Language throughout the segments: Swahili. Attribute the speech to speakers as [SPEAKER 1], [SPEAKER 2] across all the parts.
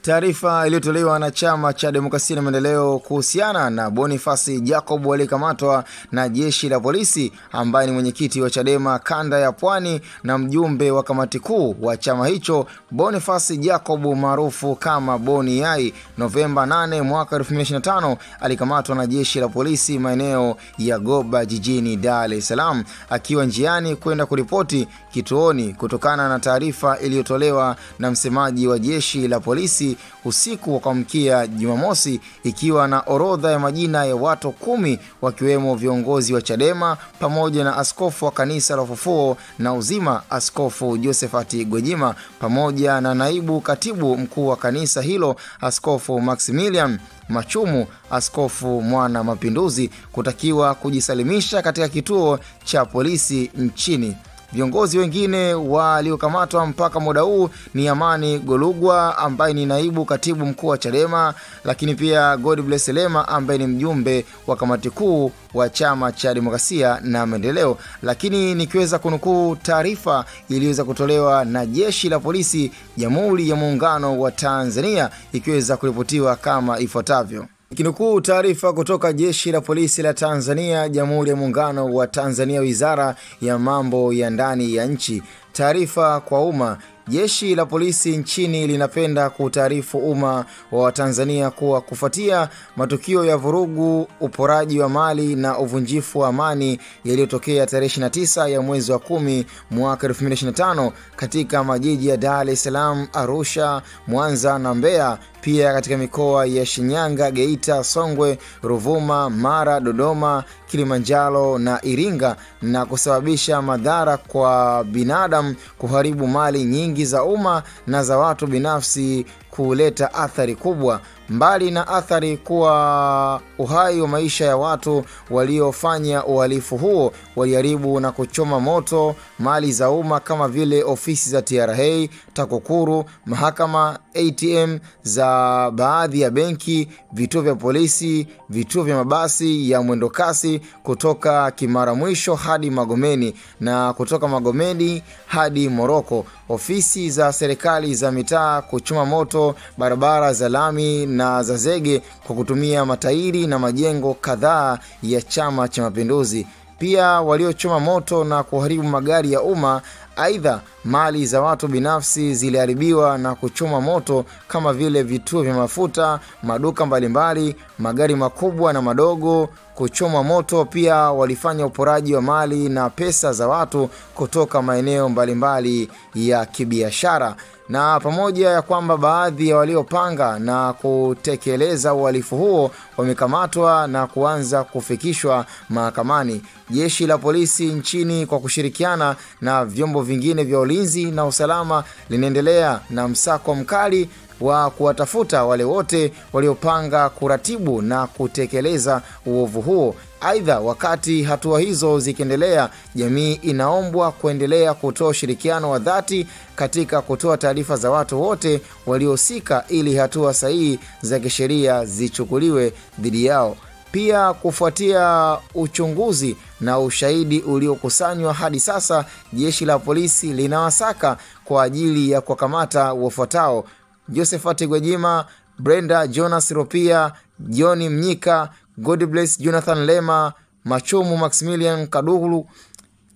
[SPEAKER 1] Taarifa iliyotolewa na Chama cha Demokrasia na Maendeleo kuhusiana na Boniface Jacob aliyekamatwa na jeshi la polisi, ambaye ni mwenyekiti wa Chadema kanda ya Pwani na mjumbe wa kamati kuu wa chama hicho. Boniface Jacob maarufu kama Boni Yai, Novemba 8 mwaka 2025 alikamatwa na jeshi la polisi maeneo ya Goba jijini Dar es Salaam akiwa njiani kwenda kuripoti kituoni, kutokana na taarifa iliyotolewa na msemaji wa jeshi la polisi usiku wa kuamkia Jumamosi, ikiwa na orodha ya majina ya watu 10 wakiwemo viongozi wa Chadema pamoja na askofu wa kanisa la Ufufuo na Uzima Askofu Josephat Gwajima pamoja na naibu katibu mkuu wa kanisa hilo Askofu Maximilian Machumu Askofu Mwana Mapinduzi kutakiwa kujisalimisha katika kituo cha polisi nchini. Viongozi wengine waliokamatwa mpaka muda huu ni Amani Golugwa ambaye ni naibu katibu mkuu wa Chadema, lakini pia Godbless Lema ambaye ni mjumbe wa kamati kuu wa Chama cha Demokrasia na Maendeleo. Lakini nikiweza kunukuu taarifa iliweza kutolewa na jeshi la polisi Jamhuri ya Muungano wa Tanzania, ikiweza kuripotiwa kama ifuatavyo. Kinukuu taarifa kutoka jeshi la polisi la Tanzania, Jamhuri ya Muungano wa Tanzania, Wizara ya Mambo ya Ndani ya Nchi. Taarifa kwa umma. Jeshi la polisi nchini linapenda kutaarifu umma wa Tanzania kuwa kufuatia matukio ya vurugu, uporaji wa mali na uvunjifu wa amani yaliyotokea tarehe 29 ya mwezi wa 10 mwaka 2025 katika majiji ya Dar es Salaam, Arusha, Mwanza na Mbeya, pia katika mikoa ya Shinyanga, Geita, Songwe, Ruvuma, Mara, Dodoma, Kilimanjaro na Iringa, na kusababisha madhara kwa binadamu, kuharibu mali nyingi za umma na za watu binafsi, kuleta athari kubwa. Mbali na athari kuwa uhai wa maisha ya watu, waliofanya uhalifu huo waliharibu na kuchoma moto mali za umma kama vile ofisi za TRA, TAKUKURU, mahakama, ATM za baadhi ya benki, vituo vya polisi, vituo vya mabasi ya mwendokasi kutoka Kimara Mwisho hadi Magomeni na kutoka Magomeni hadi Moroko, ofisi za serikali za mitaa, kuchoma moto barabara za lami na za zege kwa kutumia matairi na majengo kadhaa ya Chama cha Mapinduzi. Pia waliochoma moto na kuharibu magari ya umma. Aidha, mali za watu binafsi ziliharibiwa na kuchoma moto kama vile vituo vya mafuta, maduka mbalimbali, magari makubwa na madogo kuchoma moto. Pia walifanya uporaji wa mali na pesa za watu kutoka maeneo mbalimbali ya kibiashara. Na pamoja ya kwamba baadhi ya waliopanga na kutekeleza uhalifu huo wamekamatwa na kuanza kufikishwa mahakamani, jeshi la polisi nchini kwa kushirikiana na vyombo vingine vya ulinzi na usalama linaendelea na msako mkali wa kuwatafuta wale wote waliopanga, kuratibu na kutekeleza uovu huo. Aidha, wakati hatua hizo zikiendelea, jamii inaombwa kuendelea kutoa ushirikiano wa dhati katika kutoa taarifa za watu wote waliohusika ili hatua sahihi za kisheria zichukuliwe dhidi yao. Pia kufuatia uchunguzi na ushahidi uliokusanywa hadi sasa, jeshi la polisi linawasaka kwa ajili ya kukamata wafuatao: Josephat Gwajima, Brenda Jonas Ropia, John Mnyika, Godbless Jonathan Lema, Machumu Maximilian Kadugulu,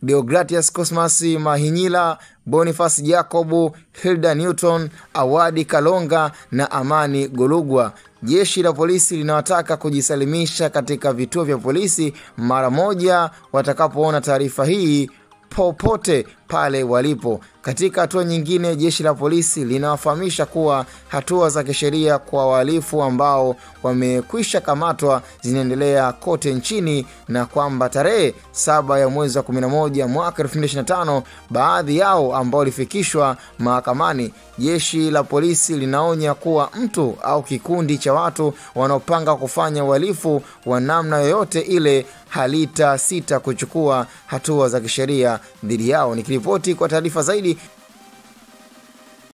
[SPEAKER 1] Deogratias Cosmas Mahinyila, Boniface Jacob, Hilda Newton, Awadi Kalonga na Amani Golugwa. Jeshi la polisi linawataka kujisalimisha katika vituo vya polisi mara moja watakapoona taarifa hii popote pale walipo. Katika hatua nyingine, jeshi la polisi linawafahamisha kuwa hatua za kisheria kwa wahalifu ambao wamekwisha kamatwa zinaendelea kote nchini, na kwamba tarehe 7 ya mwezi wa 11 mwaka 2025 baadhi yao ambao walifikishwa mahakamani. Jeshi la polisi linaonya kuwa mtu au kikundi cha watu wanaopanga kufanya uhalifu wa namna yoyote ile halita sita kuchukua hatua za kisheria dhidi yao. Nikiripoti kwa taarifa zaidi